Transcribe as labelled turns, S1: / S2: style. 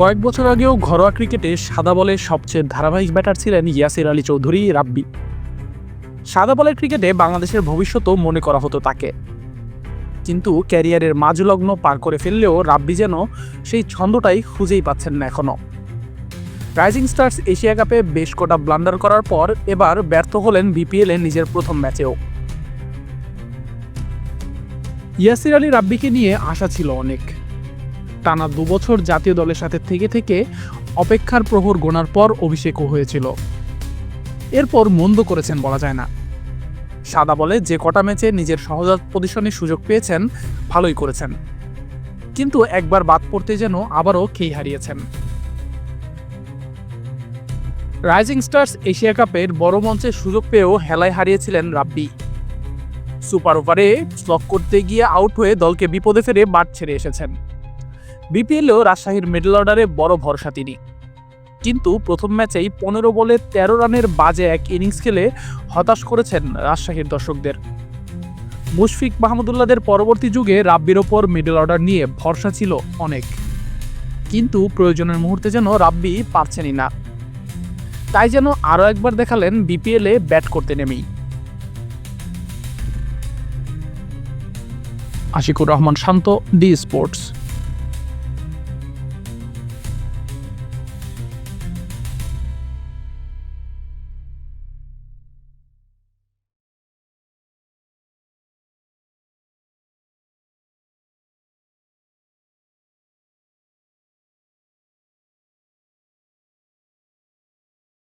S1: কয়েক বছর আগেও ঘরোয়া ক্রিকেটে সাদা বলে সবচেয়ে ধারাবাহিক ব্যাটার ছিলেন ইয়াসির আলী চৌধুরী রাব্বি। সাদা বলের ক্রিকেটে বাংলাদেশের ভবিষ্যতও মনে করা হতো তাকে, কিন্তু ক্যারিয়ারের মাঝলগ্ন পার করে ফেললেও রাব্বি যেন সেই ছন্দটাই খুঁজেই পাচ্ছেন না এখনো। রাইজিং স্টার্স এশিয়া কাপে বেশ কটা ব্লান্ডার করার পর এবার ব্যর্থ হলেন বিপিএলে নিজের প্রথম ম্যাচেও। ইয়াসির আলী রাব্বিকে নিয়ে আশা ছিল অনেক। টানা 2 বছর জাতীয় দলের সাথে থেকে অপেক্ষার প্রহর গোনার পর অভিষেকও হয়েছিল। এরপর মন্দ করেছেন বলা যায় না। সাদা বলে যে কটা ম্যাচে নিজের সহজাত পজিশনের সুযোগ পেয়েছেন ভালোই করেছেন, কিন্তু একবার বাদ পড়তে যেন আবারও খেই হারিয়েছেন। রাইজিং স্টার্স এশিয়া কাপের বড় মঞ্চে সুযোগ পেয়েও হেলায় হারিয়েছিলেন রাব্বি। সুপার ওভারে স্লক করতে গিয়ে আউট হয়ে দলকে বিপদে ফেলে মাঠ ছেড়ে এসেছেন। বিপিএলেও রাজশাহীর মিডল অর্ডারে বড় ভরসা তিনি, কিন্তু প্রথম ম্যাচেই 15 বলে 13 রানের বাজে এক ইনিংস খেলে হতাশ করেছেন রাজশাহীর দর্শকদের। মুশফিক মাহমুদুল্লাহদের পরবর্তী যুগে রাব্বির ওপর মিডল অর্ডার নিয়ে ভরসা ছিল অনেক, কিন্তু প্রয়োজনের মুহূর্তে যেন রাব্বি পারছেনই না। তাই যেন আরও একবার দেখালেন বিপিএলে ব্যাট করতে নেমেই। আশিকুর রহমান শান্ত, ডি স্পোর্টস।